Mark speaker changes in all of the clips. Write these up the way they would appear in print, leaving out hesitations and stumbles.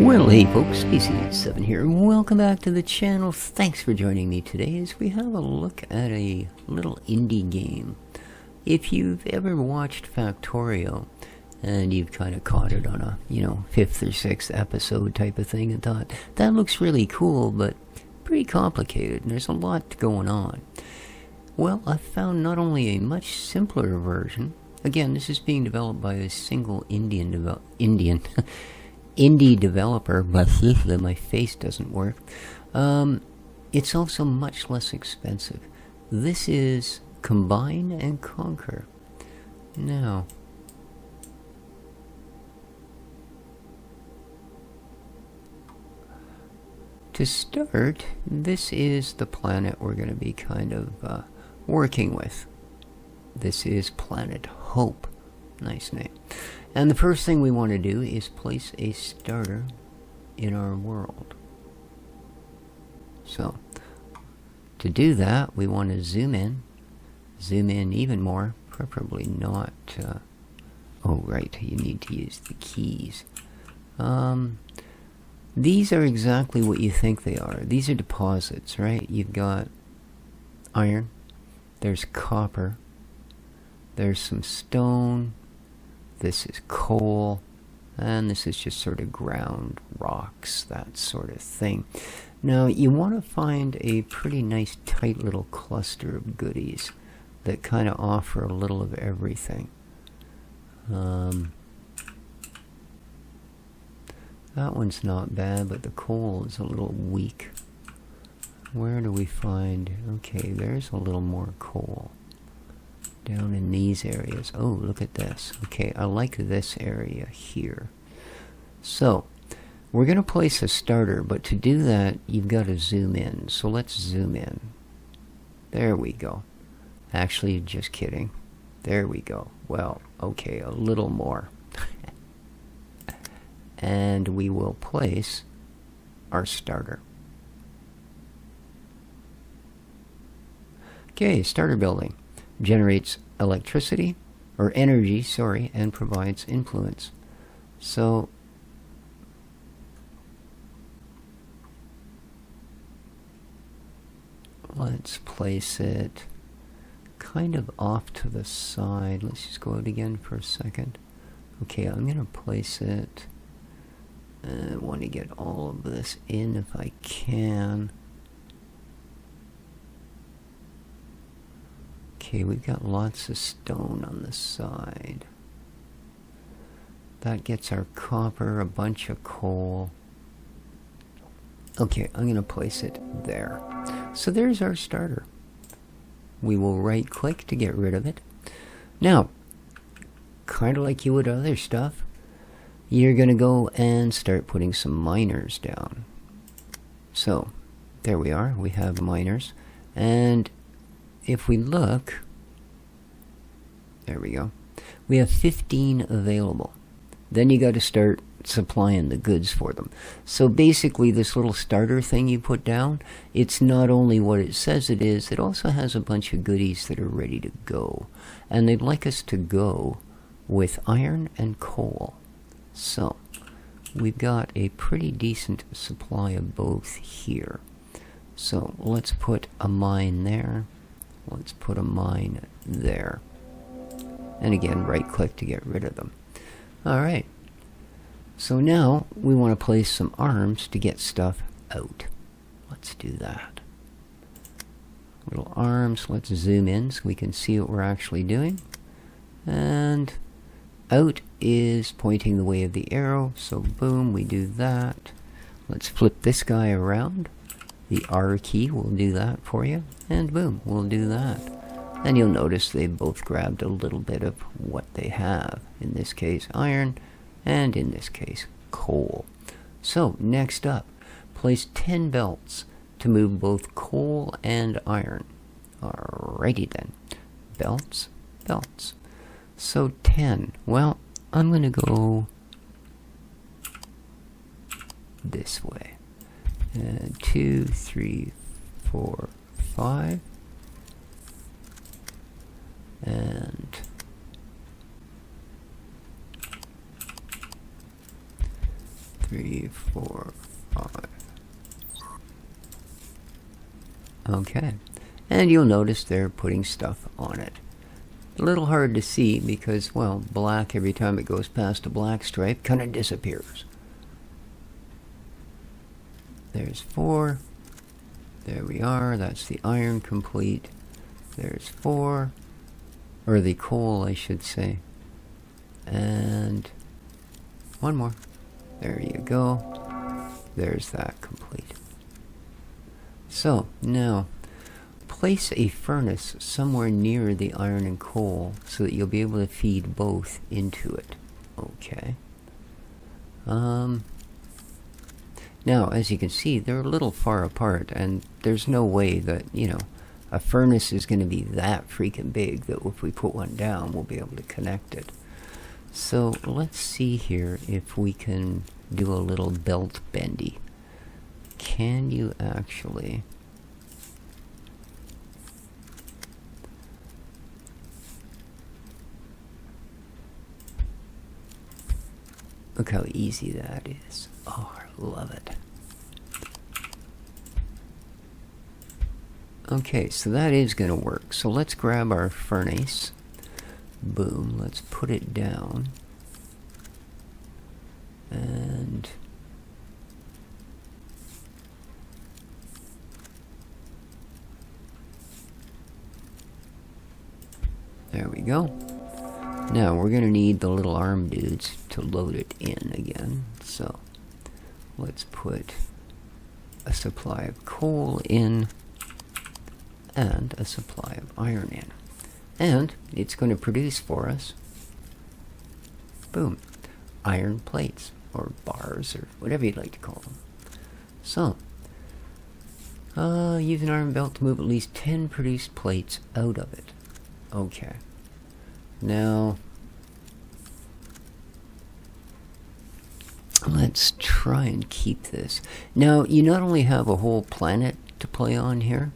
Speaker 1: Well, hey folks, pt.1 here, and welcome back to the channel. Thanks for joining me today as we have a look at a little indie game. If you've ever watched Factorio, and you've kind of caught it on a, 5th or 6th episode type of thing and thought, that looks really cool, but pretty complicated, and there's a lot going on. Well, I've found not only a much simpler version, again, this is being developed by a single indie developer, but my face doesn't work. It's also much less expensive. This is Combine and Conquer. Now, to start, this is the planet we're going to be kind of working with. This is Planet Hope. Nice name. And the first thing we want to do is place a starter in our world. So, to do that, we want to zoom in even more, preferably not, oh right, you need to use the keys. These are exactly what you think they are. These are deposits, right? You've got iron, there's copper, there's some stone, this is coal, and this is just sort of ground rocks, that sort of thing. Now, you want to find a pretty nice tight little cluster of goodies that kind of offer a little of everything. That one's not bad, but the coal is a little weak. Where do we find... Okay, there's a little more coal. Down in these areas. Oh, look at this. Okay, I like this area here. So, we're going to place a starter, but to do that, you've got to zoom in. So let's zoom in. There we go. Actually, just kidding. There we go. Well, okay, a little more. And we will place our starter. Okay, starter building. Generates electricity, or energy, sorry, and provides influence. So, let's place it kind of off to the side. Let's just go out again for a second. Okay, I'm going to place it... I want to get all of this in if I can. Okay, we've got lots of stone on the side. That gets our copper, a bunch of coal. Okay, I'm going to place it there. So there's our starter. We will right click to get rid of it. Now, kind of like you would other stuff, you're going to go and start putting some miners down. So, there we are. We have miners. And if we look, there we go. We have 15 available. Then you got to start supplying the goods for them. So basically this little starter thing you put down, it's not only what it says it is, it also has a bunch of goodies that are ready to go. And they'd like us to go with iron and coal. So, we've got a pretty decent supply of both here. So, let's put a mine there. Let's put a mine there. And again, right-click to get rid of them. Alright. So now, we want to place some arms to get stuff out. Let's do that. Little arms. Let's zoom in so we can see what we're actually doing. And... out is pointing the way of the arrow, so boom, we do that. Let's flip this guy around. The R key will do that for you, and boom, we'll do that. And you'll notice they both grabbed a little bit of what they have. In this case, iron, and in this case, coal. So, next up, place 10 belts to move both coal and iron. Alrighty then. Belts, belts. So 10. Well, I'm going to go this way. 2, 3, 4, 5. And 3, 4, 5. Okay. And you'll notice they're putting stuff on it. A little hard to see because, well, black every time it goes past a black stripe kind of disappears. There's 4. There we are. That's the iron complete. There's 4. Or the coal, I should say. And one more. There you go. There's that complete. So, now, place a furnace somewhere near the iron and coal so that you'll be able to feed both into it. Okay. Now, as you can see, they're a little far apart, and there's no way that, you know, a furnace is going to be that freaking big that if we put one down, we'll be able to connect it. So let's see here if we can do a little belt bendy. Can you actually... Look how easy that is. Oh, I love it. Okay, so that is going to work. So let's grab our furnace. Boom, let's put it down. And there we go. Now we're going to need the little arm dudes to load it in again. So let's put a supply of coal in and a supply of iron in. And it's going to produce for us, boom, iron plates, or bars, or whatever you'd like to call them. So, use an iron belt to move at least 10 produced plates out of it. Okay. Now, let's try and keep this. Now, you not only have a whole planet to play on here,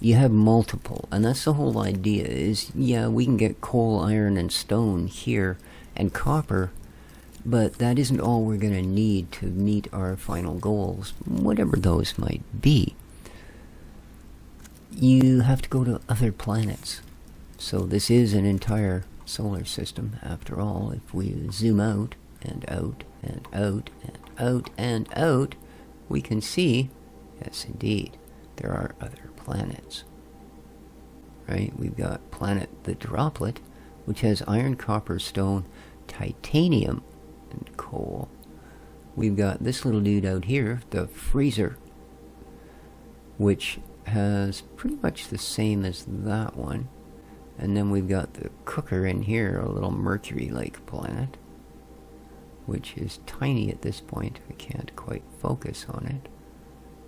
Speaker 1: you have multiple, and that's the whole idea is, yeah, we can get coal, iron, and stone here, and copper, but that isn't all we're going to need to meet our final goals, whatever those might be. You have to go to other planets. So this is an entire solar system, after all. If we zoom out, and out, and out, and out, and out, we can see, yes indeed, there are other planets. Right? We've got planet the Droplet, which has iron, copper, stone, titanium, and coal. We've got this little dude out here, the Freezer, which has pretty much the same as that one. And then we've got the Cooker in here, a little Mercury-like planet, which is tiny at this point. I can't quite focus on it.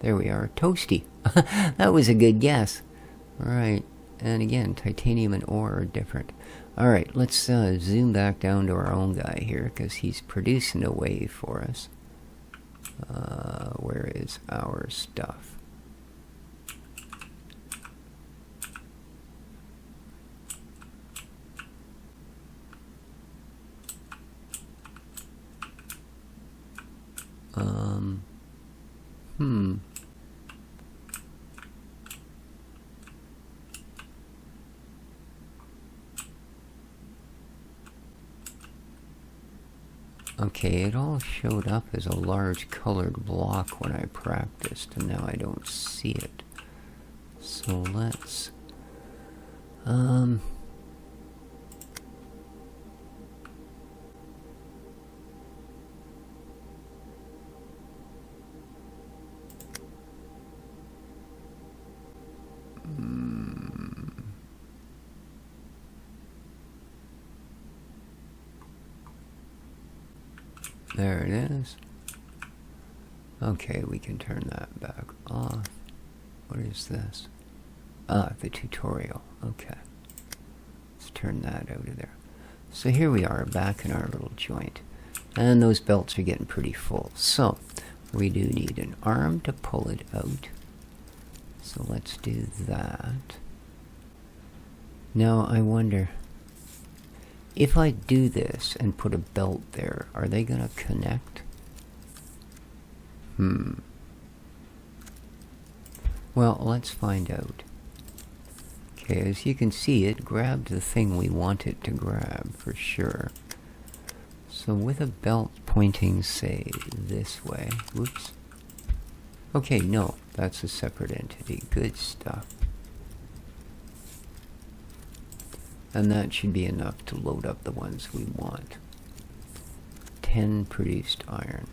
Speaker 1: There we are, Toasty. That was a good guess. Right, and again, titanium and ore are different. Alright, let's zoom back down to our own guy here, because he's producing a wave for us. Where is our stuff? Okay, it all showed up as a large colored block when I practiced, and now I don't see it. So let's... There it is. Okay, we can turn that back off. What is this? Ah, the tutorial. Okay. Let's turn that out of there. So here we are, back in our little joint. And those belts are getting pretty full. So, we do need an arm to pull it out. So let's do that. Now, I wonder... if I do this and put a belt there, are they going to connect? Well, let's find out. Okay, as you can see, it grabbed the thing we want it to grab, for sure. So with a belt pointing, say, this way. Whoops. Okay, no, that's a separate entity. Good stuff. And that should be enough to load up the ones we want. 10 produced iron.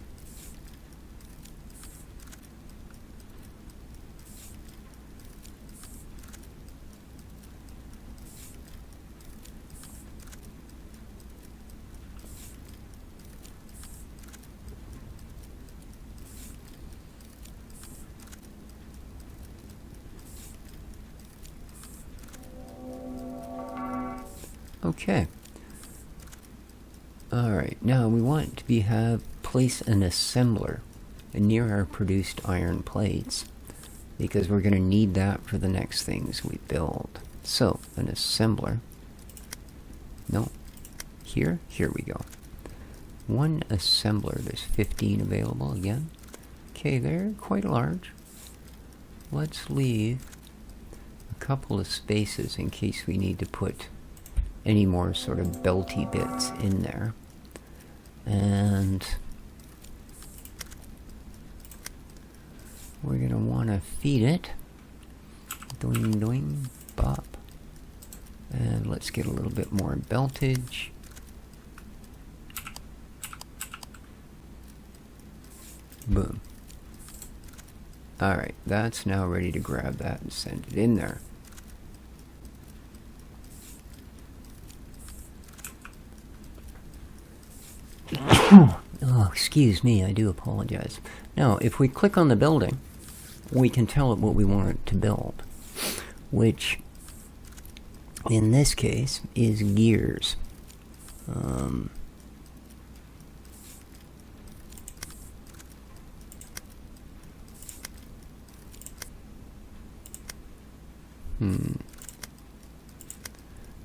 Speaker 1: Okay. Alright, now we want to place an assembler near our produced iron plates, because we're going to need that for the next things we build. So, an assembler. No. Here we go. One assembler. There's 15 available again. Okay, they're quite large. Let's leave a couple of spaces in case we need to put any more sort of belty bits in there. And we're going to want to feed it. Doing, doing, bop. And let's get a little bit more beltage. Boom. Alright, that's now ready to grab that and send it in there. Oh, excuse me, I do apologize. Now, if we click on the building, we can tell it what we want it to build, which, in this case, is gears.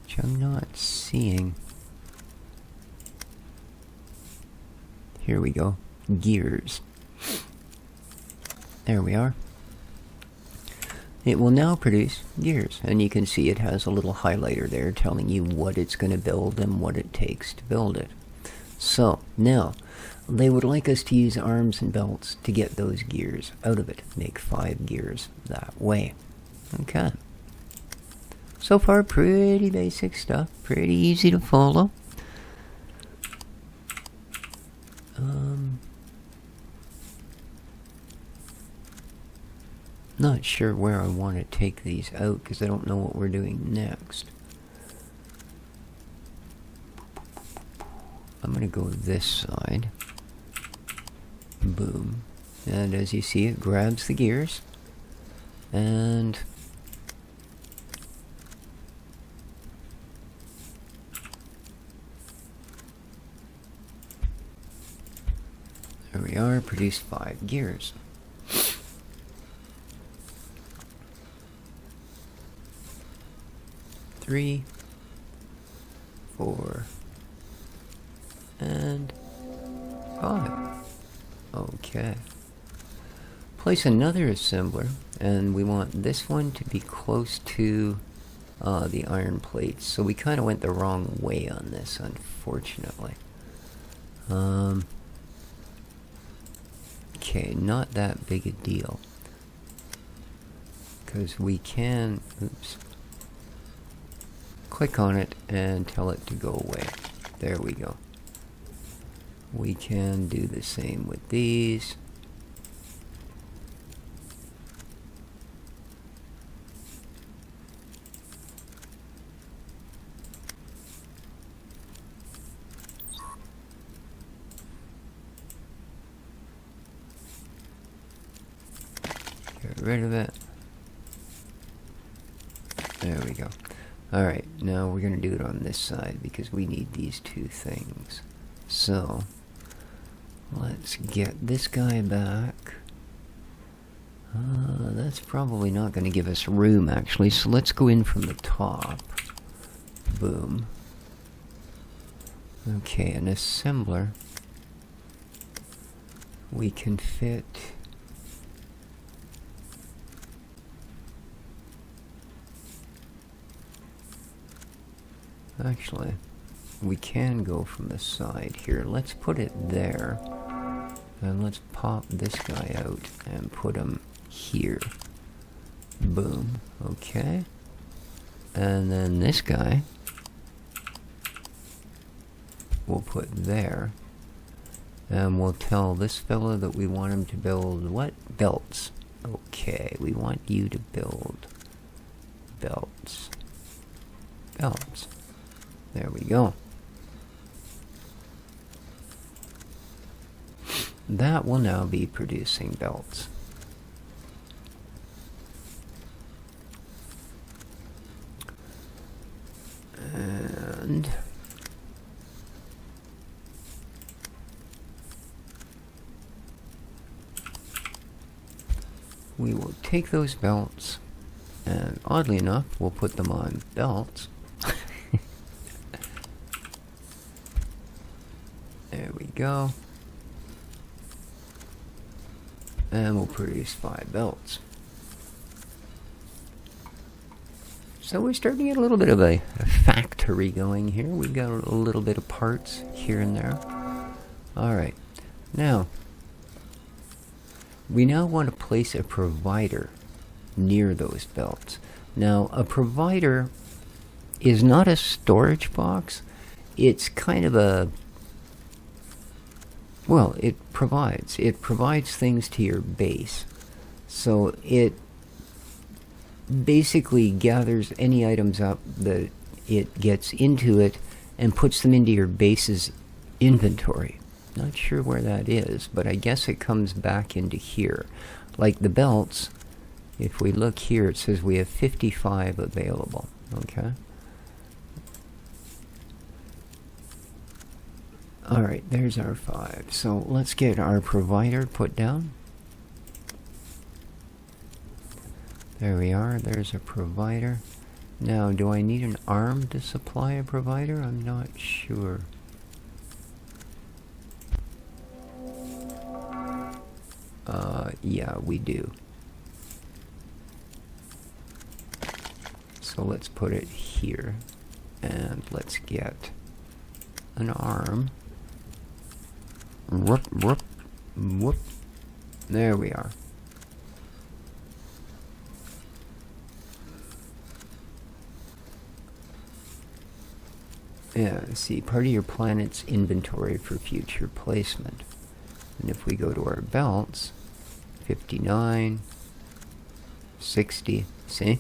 Speaker 1: Which I'm not seeing. Here we go. Gears. There we are. It will now produce gears, and you can see it has a little highlighter there telling you what it's going to build and what it takes to build it. So, now, they would like us to use arms and belts to get those gears out of it. Make 5 gears that way. Okay. So far, pretty basic stuff. Pretty easy to follow. Not sure where I want to take these out because I don't know what we're doing next. I'm going to go this side. Boom. And as you see, it grabs the gears. And there we are, produced 5 gears. Three, 4, and 5. Okay. Place another assembler, and we want this one to be close to the iron plates. So we kind of went the wrong way on this, unfortunately. Okay, not that big a deal. Because we can... Oops. Click on it and tell it to go away. There we go. We can do the same with these. Get rid of it. There we go. Alright, now we're going to do it on this side because we need these 2 things. So, let's get this guy back. That's probably not going to give us room, actually, so let's go in from the top. Boom. Okay, an assembler. we can fit actually we can go from the side here. Let's put it there, and let's pop this guy out and put him here. Boom. Okay. And then this guy we'll put there, and we'll tell this fellow that we want him to build what? Belts. Okay, we want you to build belts. Belts. There we go. That will now be producing belts. And we will take those belts, and oddly enough, we'll put them on belts. There we go. And we'll produce 5 belts. So we're starting to get a little bit of a factory going here. We've got a little bit of parts here and there. Alright. Now, we now want to place a provider near those belts. Now, a provider is not a storage box. It's kind of a... well, it provides things to your base. So it basically gathers any items up that it gets into it and puts them into your base's inventory. Not sure where that is, but I guess it comes back into here. Like the belts, if we look here, it says we have 55 available. Okay. Alright, there's our 5. So let's get our provider put down. There we are, there's a provider. Now, do I need an arm to supply a provider? I'm not sure. Yeah, we do. So let's put it here. And let's get an arm. Whoop, whoop, whoop. There we are. Yeah, see, part of your planet's inventory for future placement. And if we go to our belts, 59, 60, see?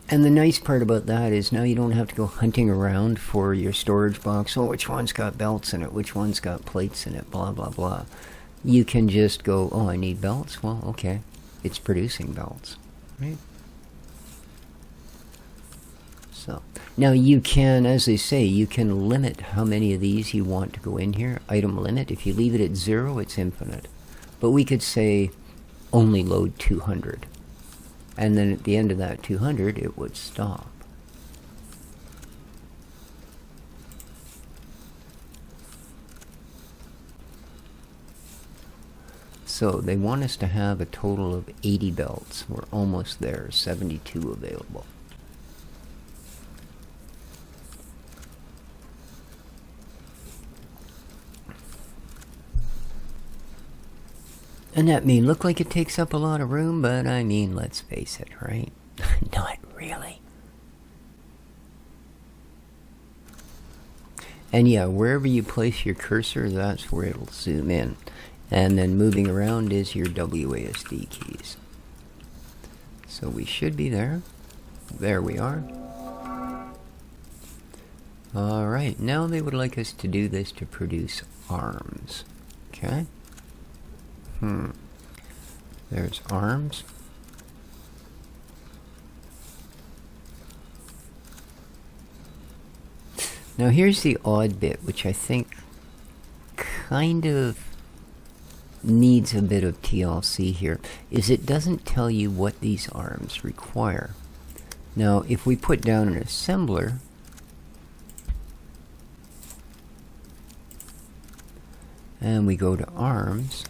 Speaker 1: And the nice part about that is now you don't have to go hunting around for your storage box. Oh, which one's got belts in it? Which one's got plates in it? Blah, blah, blah. You can just go, oh, I need belts? Well, okay. It's producing belts, right? So, now you can, as they say, you can limit how many of these you want to go in here. Item limit. If you leave it at 0, it's infinite. But we could say only load 200. And then at the end of that 200, it would stop. So they want us to have a total of 80 belts. We're almost there, 72 available. And that may look like it takes up a lot of room, but I mean, let's face it, right? Not really. And yeah, wherever you place your cursor, that's where it'll zoom in. And then moving around is your WASD keys. So we should be there. There we are. Alright, now they would like us to do this to produce arms. Okay? There's arms. Now here's the odd bit, which I think kind of needs a bit of TLC here, is it doesn't tell you what these arms require. Now if we put down an assembler, and we go to arms,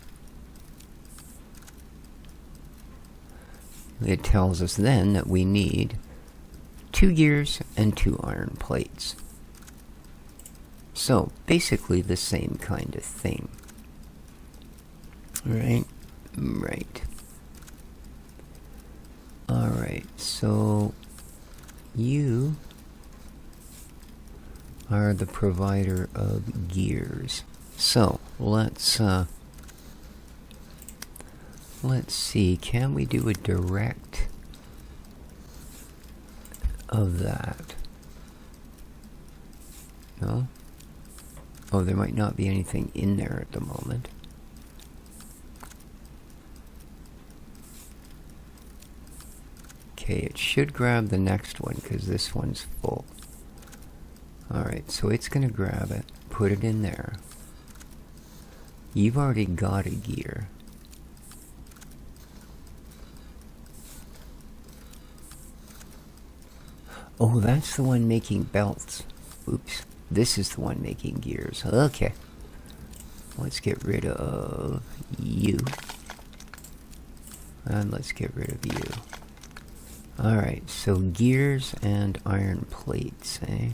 Speaker 1: it tells us then that we need 2 gears and 2 iron plates. So basically the same kind of thing. Right? Right. Alright, so you are the provider of gears. So let's see, can we do a direct of that? No? Oh, there might not be anything in there at the moment. Okay, it should grab the next one because this one's full. Alright, so it's going to grab it, put it in there. You've already got a gear. Oh, that's the one making belts. Oops. This is the one making gears. Okay. Let's get rid of you. And let's get rid of you. Alright, so gears and iron plates, eh?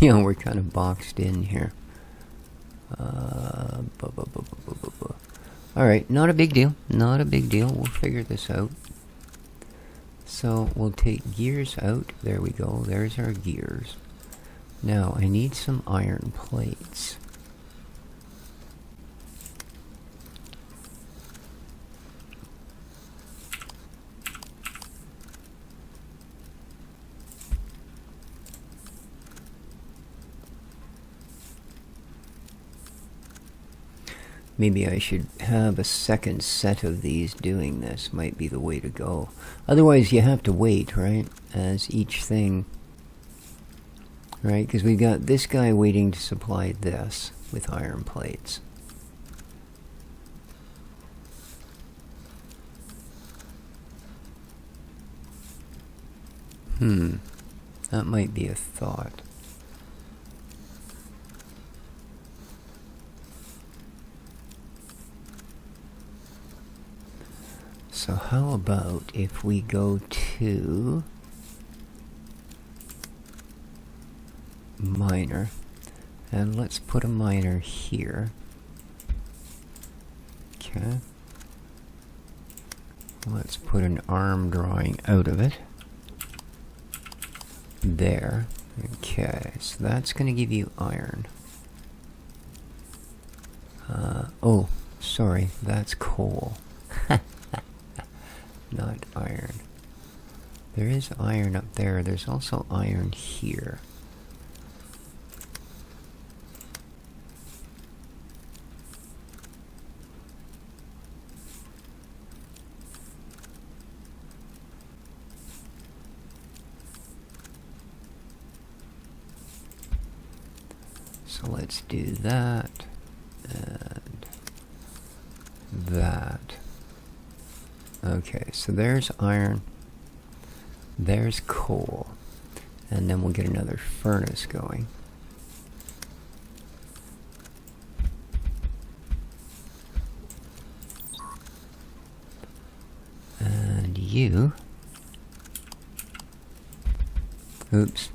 Speaker 1: Yeah, we're kind of boxed in here. Alright, not a big deal. Not a big deal. We'll figure this out. So we'll take gears out. There we go. There's our gears. Now I need some iron plates. Maybe I should have a second set of these doing this. Might be the way to go. Otherwise you have to wait, right? As each thing... Right? Because we've got this guy waiting to supply this with iron plates. That might be a thought. So how about if we go to miner, and let's put a miner here. Okay. Let's put an arm drawing out of it. There. Okay, so that's going to give you iron. Oh, sorry, that's coal. Not iron. There is iron up there. There's also iron here. So let's do that and that. Okay, so there's iron, there's coal, and then we'll get another furnace going. And you... Oops.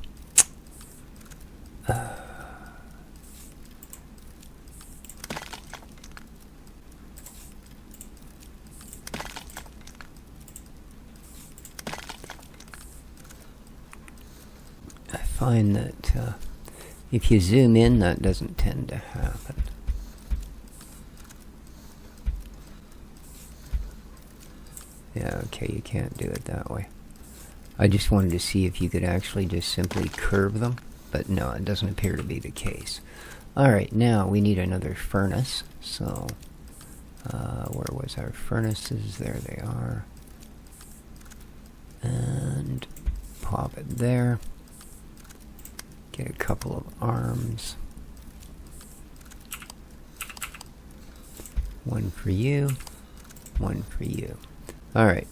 Speaker 1: Find that if you zoom in, that doesn't tend to happen. Yeah, okay, you can't do it that way. I just wanted to see if you could actually just simply curve them, but no, it doesn't appear to be the case. Alright, now we need another furnace, so where was our furnaces? There they are. And pop it there. Get a couple of arms. One for you, one for you. Alright,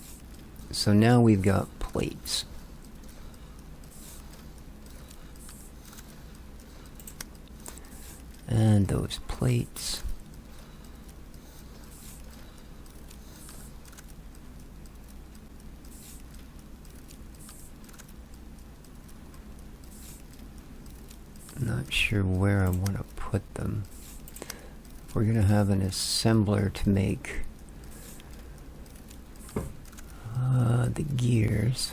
Speaker 1: so now we've got plates. And those plates. Not sure where I want to put them. We're going to have an assembler to make the gears.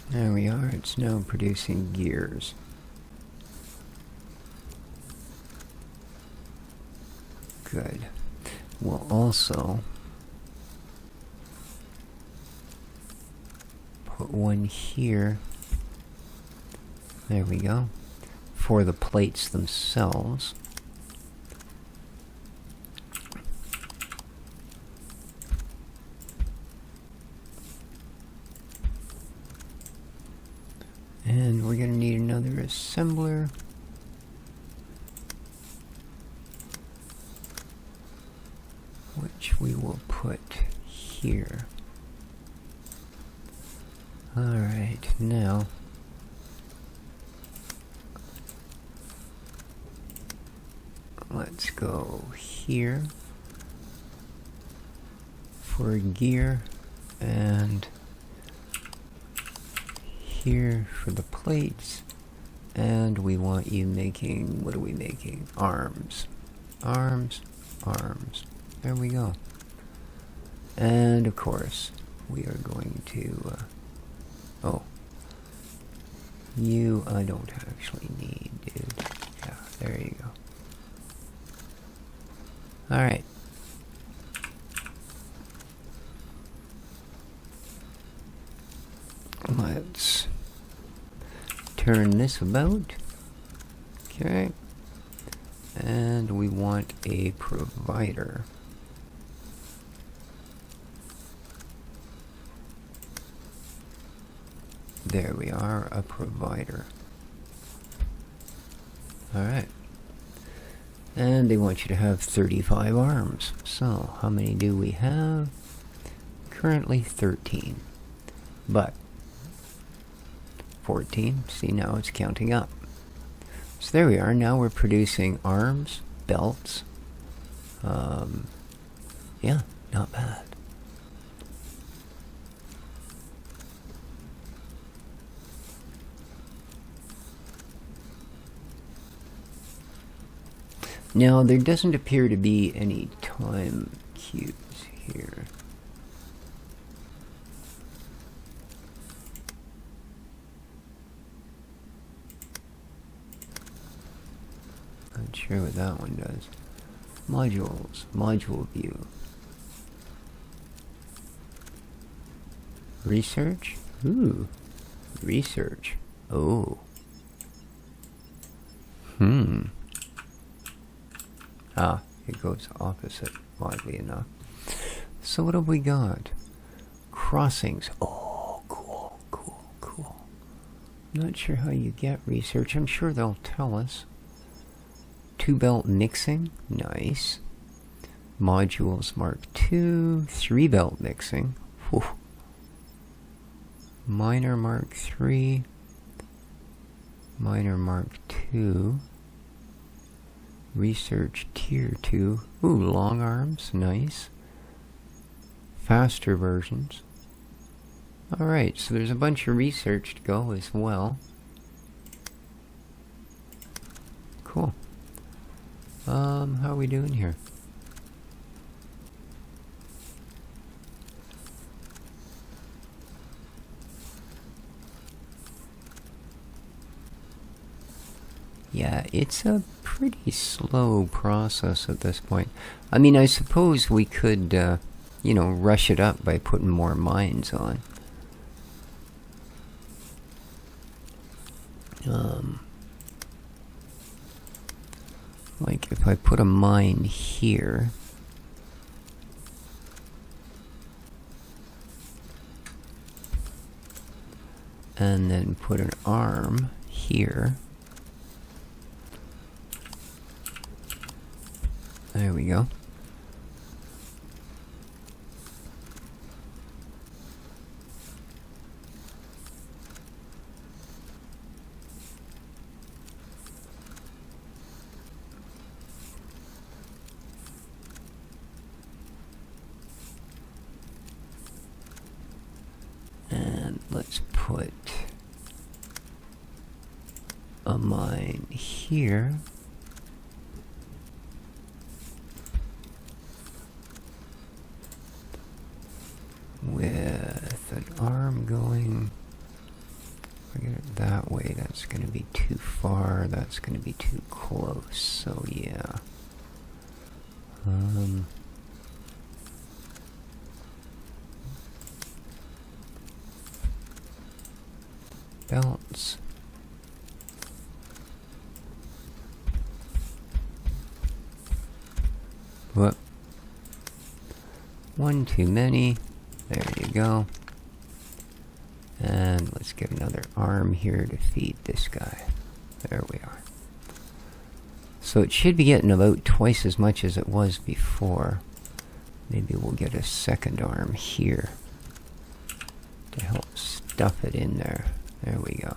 Speaker 1: There we are, it's now producing gears. Good. We'll also put one here. There we go. For the plates themselves. And we're going to need another assembler. Which we will put here. Alright, now let's go here for a gear and here for the plates, and we want you making, what are we making? Arms. Arms, arms. There we go. And of course, we are going to, oh, you I don't actually need, dude. Yeah, there you go. Alright. Let's turn this about. Okay. And we want a provider. There we are, a provider. Alright. And they want you to have 35 arms. So, how many do we have? Currently 13. But 14. See, now it's counting up. So there we are. Now we're producing arms, belts. Yeah, not bad. Now, there doesn't appear to be any time cues here. Not sure what that one does. Modules, module view. Research? Ooh, research. Oh. Ah, it goes opposite, oddly enough. So what have we got? Crossings. Oh, cool, cool, cool. Not sure how you get research. I'm sure they'll tell us. 2-belt mixing. Nice. Modules Mark II. 3-belt mixing. Whew. Minor Mark III. Minor Mark II. Research Tier 2. Ooh, long arms. Nice. Faster versions. Alright, so there's a bunch of research to go as well. Cool. How are we doing here? Yeah, it's a pretty slow process at this point. I mean, I suppose we could, you know, rush it up by putting more mines on. Like if I put a mine here, and then put an arm here. There we go. And let's put a mine here. With an arm going, if I get it that way, that's going to be too far, that's going to be too close, so yeah. Belts. Whoop. One too many. There you go. And let's get another arm here to feed this guy. There we are. So it should be getting about twice as much as it was before. Maybe we'll get a second arm here to help stuff it in there. There we go.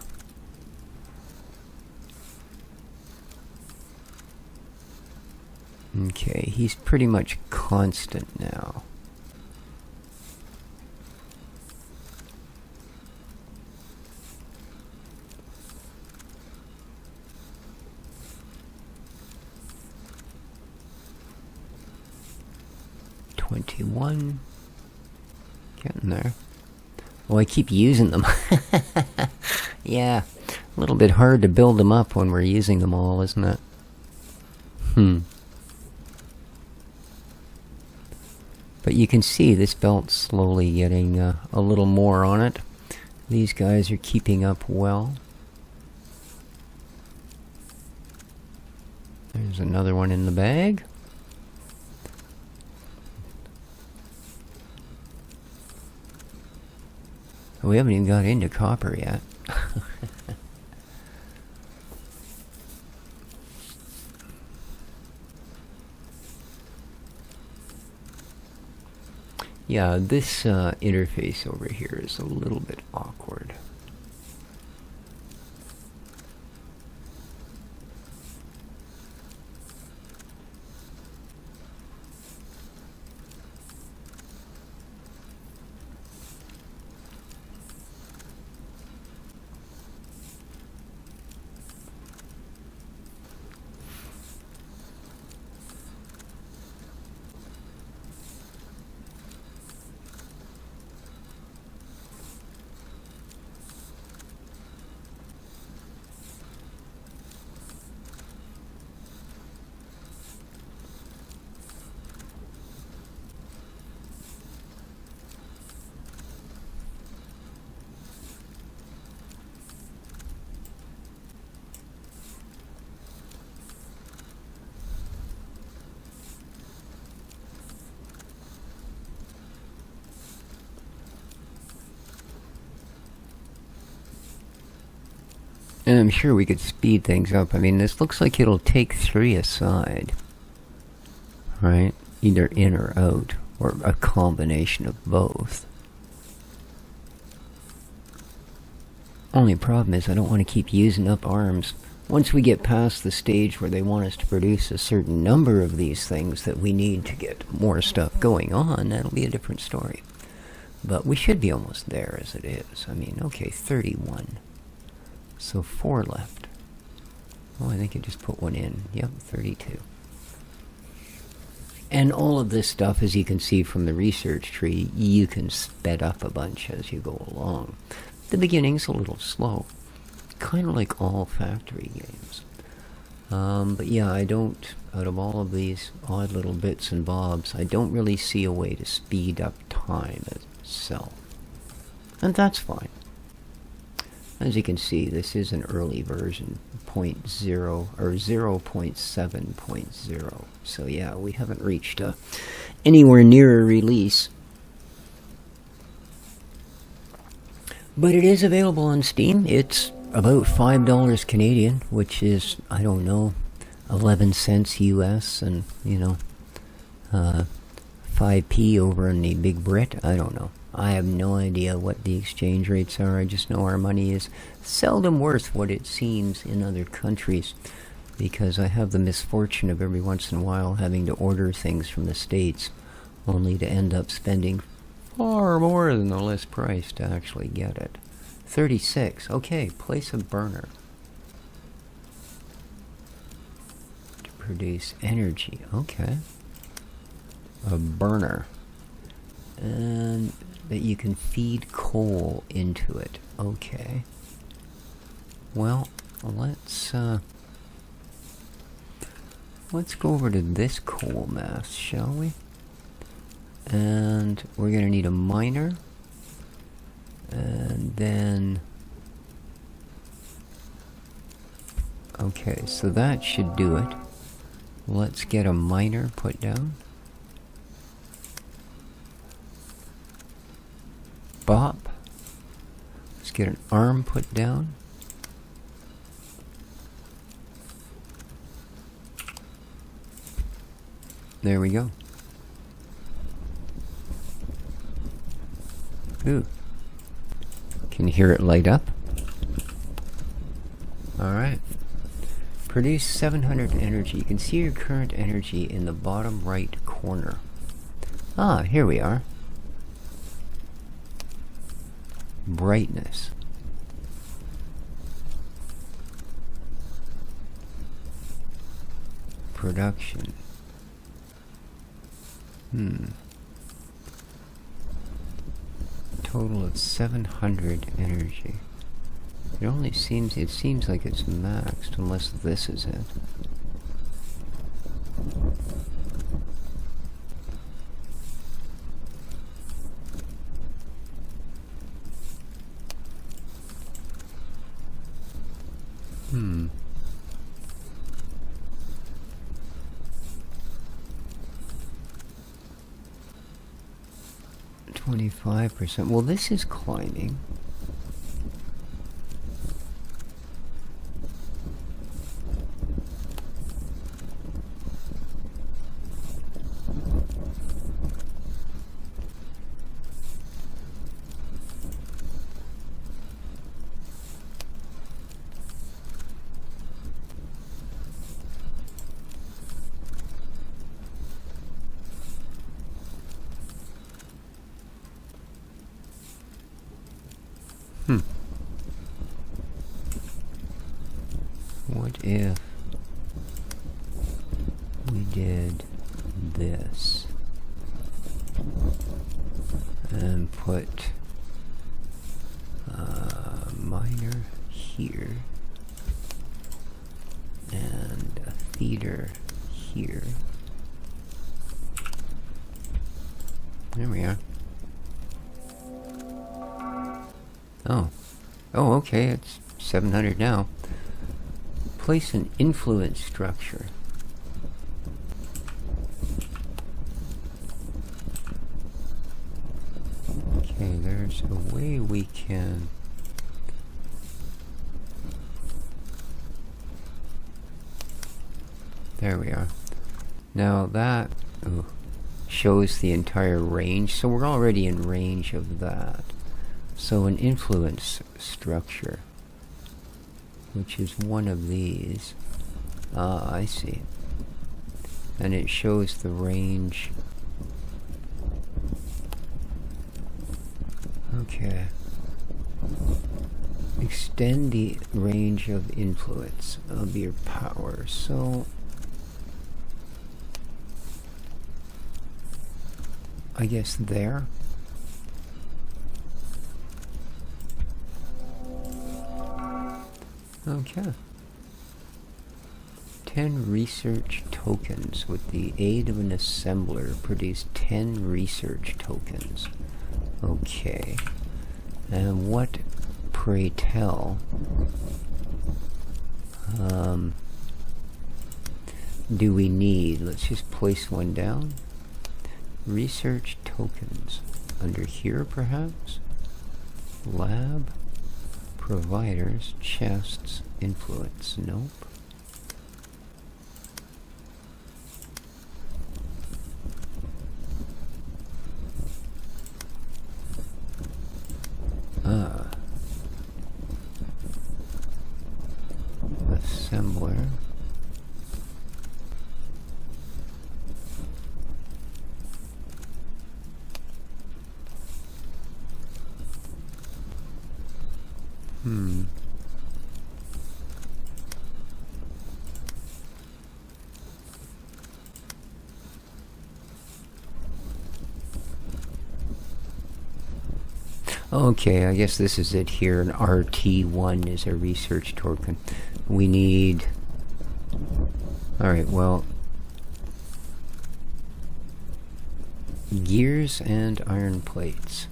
Speaker 1: Okay, he's pretty much constant now. pt.1. Getting there. Oh, I keep using them. Yeah, a little bit hard to build them up when we're using them all, isn't it? But you can see this belt's slowly getting a little more on it. These guys are keeping up well. There's another one in the bag. We haven't even got into copper yet. Yeah, this interface over here is a little bit awkward. And I'm sure we could speed things up. I mean, this looks like it'll take 3 aside. Right? Either in or out. Or a combination of both. Only problem is I don't want to keep using up arms. Once we get past the stage where they want us to produce a certain number of these things that we need to get more stuff going on, that'll be a different story. But we should be almost there as it is. I mean, okay, 31. So 4 left. Oh, I think I just put one in. Yep, 32. And all of this stuff, as you can see from the research tree, you can sped up a bunch as you go along. The beginning's a little slow. Kind of like all factory games. But yeah, I don't, out of all of these odd little bits and bobs, I don't really see a way to speed up time itself. And that's fine. As you can see, this is an early version, 0.0 or 0.7.0. So yeah, we haven't reached anywhere near a release. But it is available on Steam. It's about $5 Canadian, which is, I don't know, 11 cents US, and, you know, 5p over in the Big Brit. I don't know. I have no idea what the exchange rates are. I just know our money is seldom worth what it seems in other countries, because I have the misfortune of every once in a while having to order things from the States, only to end up spending far more than the list price to actually get it. 36. Okay, place a burner to produce energy. Okay. A burner. And that you can feed coal into it. Okay. Well, let's go over to this coal mass, shall we? And we're going to need a miner. And then... Okay, so that should do it. Let's get a miner put down. Bop. Let's get an arm put down. There we go. Ooh. Can you hear it light up? Alright. Produce 700 energy. You can see your current energy in the bottom right corner. Ah, here we are. Brightness. Production. Total of 700 energy. It seems like it's maxed, unless this is it. Hmm. 25%. Well, this is climbing. What if we did this and put a miner here and a feeder here? There we are. Oh, okay, it's 700 now. Place an influence structure. Okay, there's a way we can... There we are. Now that shows the entire range, so we're already in range of that. So an influence structure, which is one of these. Ah, I see. And it shows the range. Okay. Extend the range of influence of your power. So I guess there. Okay. 10 research tokens. With the aid of an assembler, produce 10 research tokens. Okay. And what pray tell, do we need? Let's just place one down. Research tokens. Under here, perhaps? Lab, providers, chests, influence. Nope. Assembler. Okay, I guess this is it here. An RT1 is a research token. We need... Alright, well... gears and iron plates.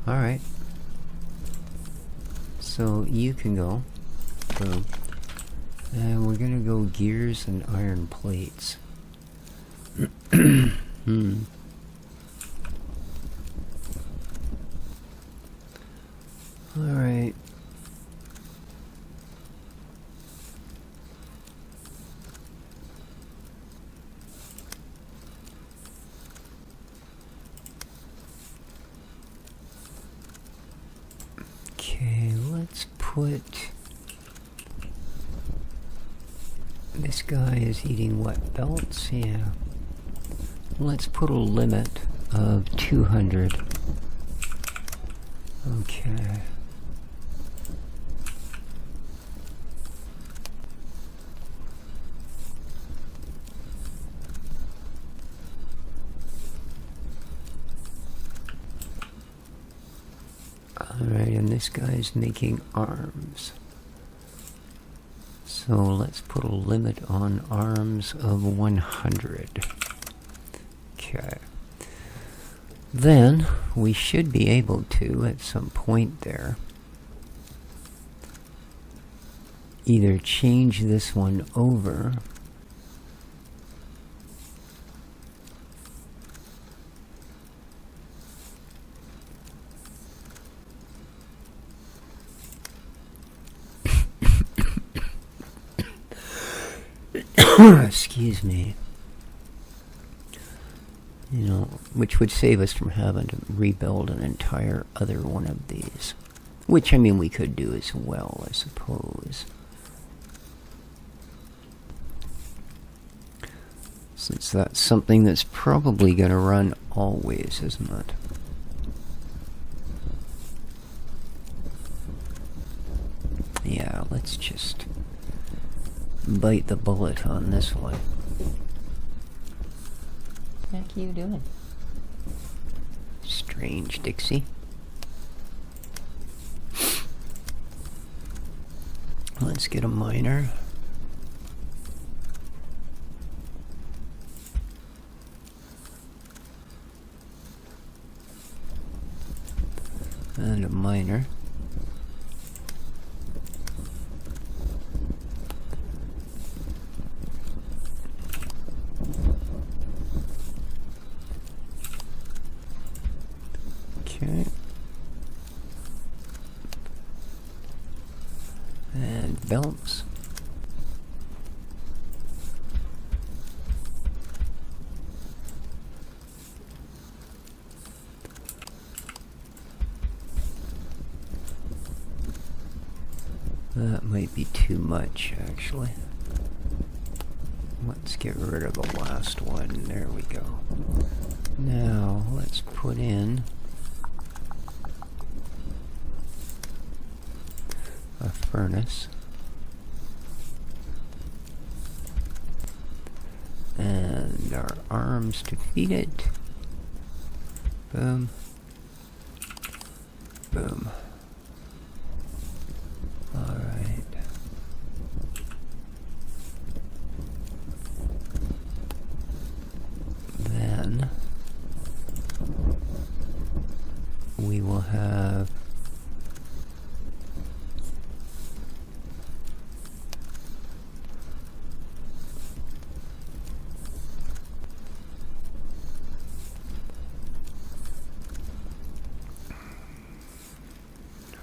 Speaker 1: Alright. So you can go. Boom. And we're gonna go gears and iron plates. Alright. Okay, let's put... This guy is eating what? Belts? Yeah. Let's put a limit of 200. Okay. Alright, and this guy's making arms. So let's put a limit on arms of 100. Okay. Then we should be able to, at some point there, either change this one over excuse me, you know, which would save us from having to rebuild an entire other one of these. Which, I mean, we could do as well, I suppose. Since that's something that's probably going to run always, isn't it? Yeah, let's just bite the bullet on this one.
Speaker 2: What the heck are you doing?
Speaker 1: Strange, Dixie. Let's get a miner. And a miner. Okay. And belts. That might be too much, actually. Let's get rid of the last one. There we go. Now, let's put in a furnace. And our arms to feed it. Boom. Boom. Alright. Then we will have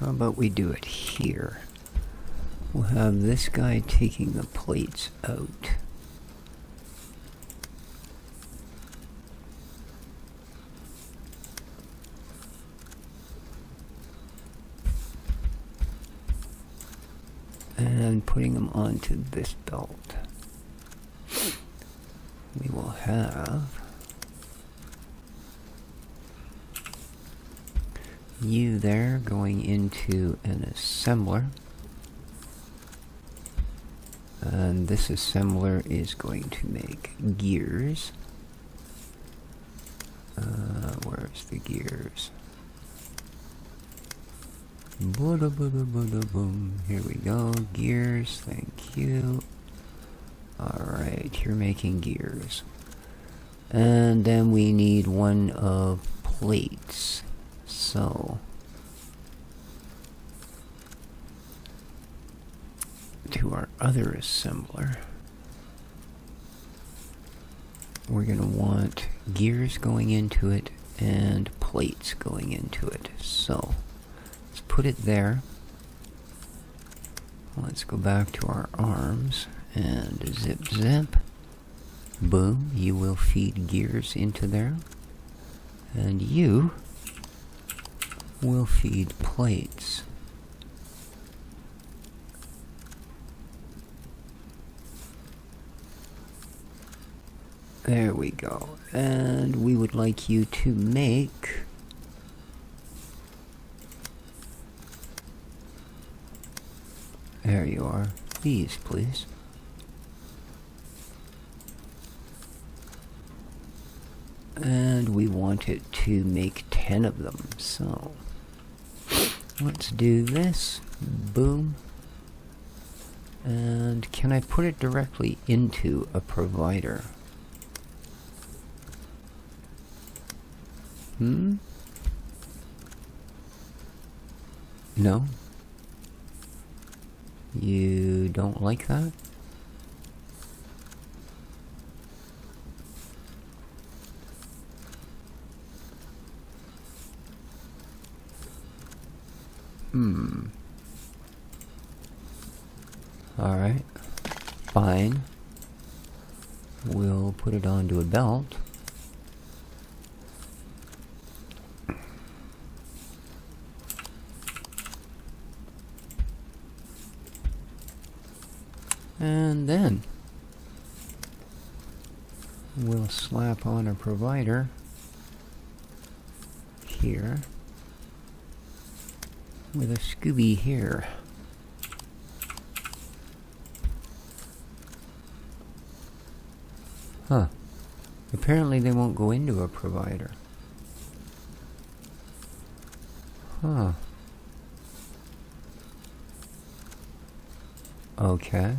Speaker 1: How about we do it here? We'll have this guy taking the plates out. And putting them onto this belt. We will have you there going into an assembler. And this assembler is going to make gears. Where's the gears? Bada bada bada boom. Here we go. Gears. Thank you. Alright, you're making gears. And then we need one of plates. So, to our other assembler, we're going to want gears going into it and plates going into it. So, let's put it there. Let's go back to our arms and zip zip. Boom, you will feed gears into there. And you will feed plates. There we go. And we would like you to make there you are. These, please. And we want it to make 10 of them. So let's do this. Boom. And can I put it directly into a provider? No? You don't like that? Alright. Fine. We'll put it onto a belt. And then we'll slap on a provider here with a Scooby here. Huh. Apparently they won't go into a provider. Huh. Okay.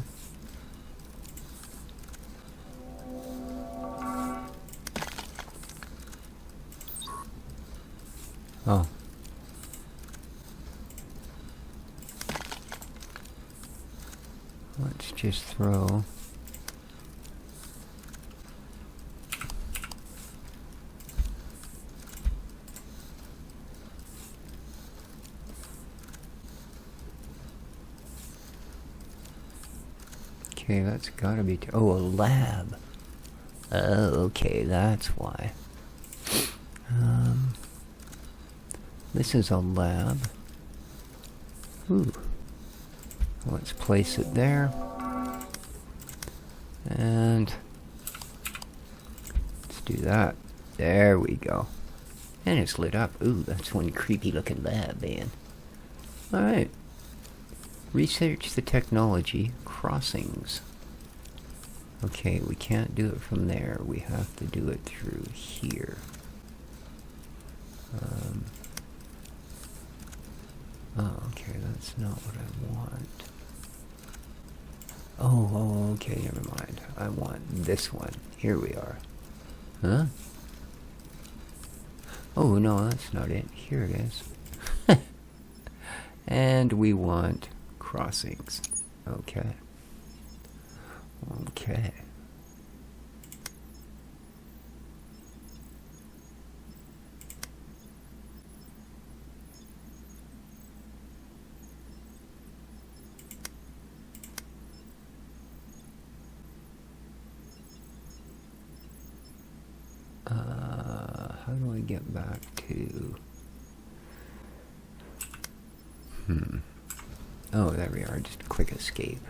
Speaker 1: Oh. Let's just throw okay, that's gotta be oh, a lab. Oh, okay, that's why. This is a lab. Ooh. Let's place it there. And let's do that. There we go. And it's lit up. Ooh, that's one creepy looking lab, man. Alright. Research the technology. Crossings. Okay, we can't do it from there. We have to do it through here. Oh, okay, that's not what I want. Oh, okay, never mind. I want this one. Here we are. Huh? Oh, no, that's not it. Here it is. And we want crossings. Okay. Okay. how do I get back to... Oh, there we are. Just click escape.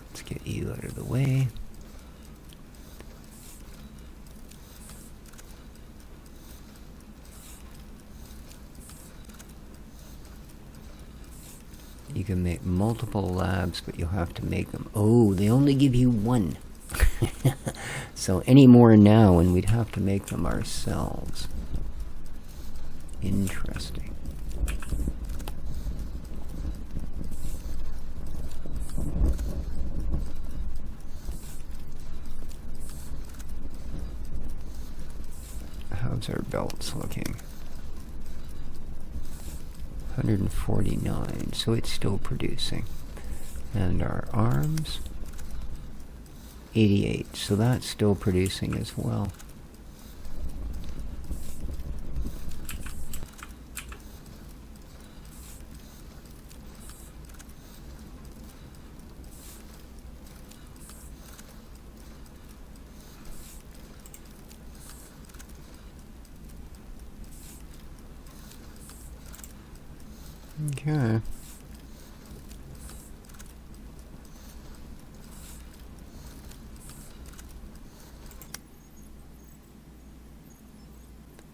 Speaker 1: Let's get you out of the way. You can make multiple labs, but you'll have to make them. Oh, they only give you one. So any more now, and we'd have to make them ourselves. Interesting. How's our belts looking? 149, so it's still producing. And our arms, 88, so that's still producing as well. Okay.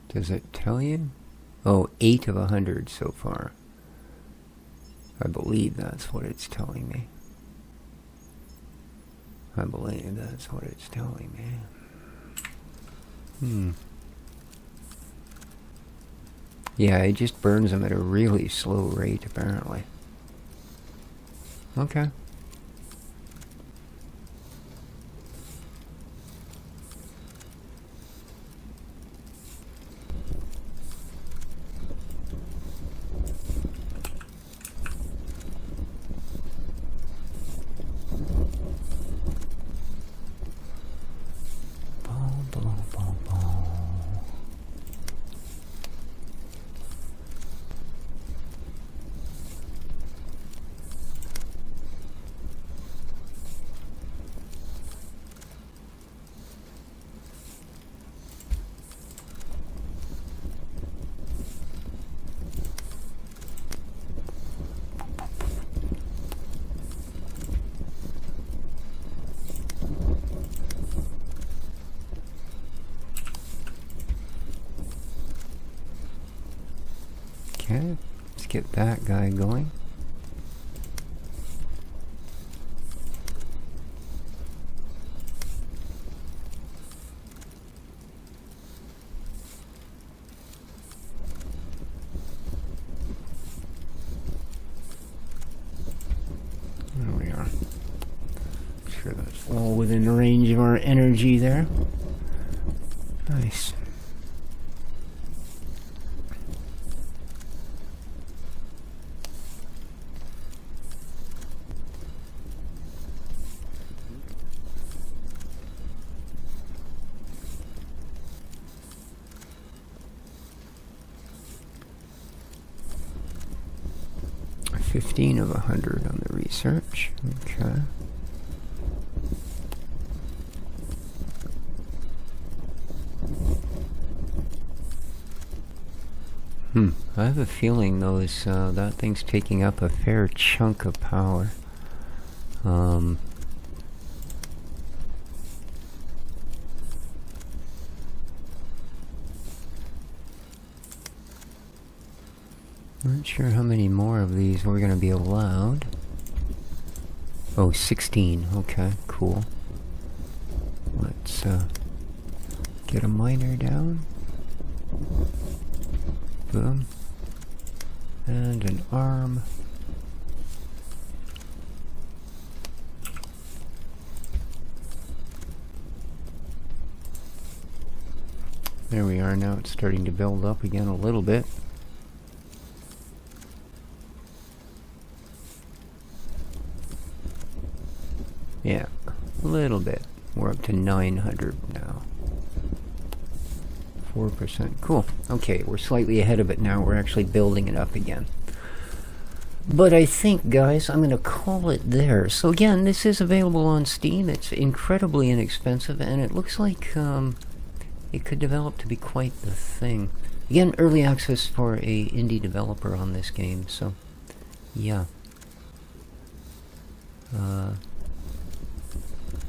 Speaker 1: Does it tell you? Oh, 8 of 100 so far. I believe that's what it's telling me. I believe that's what it's telling me. Yeah, it just burns them at a really slow rate, apparently. Okay. Okay, let's get that guy going. There we are. Sure that's all within range of our energy there. Nice. $15 of 100 on the research. Okay. I have a feeling those that thing's taking up a fair chunk of power. Not sure how many more of these we're going to be allowed. Oh, 16. Okay, cool. Let's get a miner down. Boom. And an arm. There we are. Now it's starting to build up again a little bit. Yeah, a little bit. We're up to 900 now. 4%. Cool. Okay, we're slightly ahead of it now. We're actually building it up again. But I think, guys, I'm going to call it there. So again, this is available on Steam. It's incredibly inexpensive, and it looks like it could develop to be quite the thing. Again, early access for a indie developer on this game, so yeah.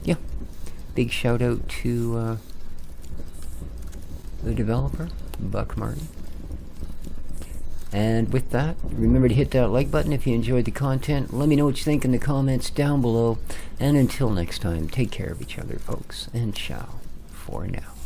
Speaker 1: Yeah. Big shout out to the developer, Buck Martin. And with that, remember to hit that like button if you enjoyed the content. Let me know what you think in the comments down below. And until next time, take care of each other, folks. And ciao for now.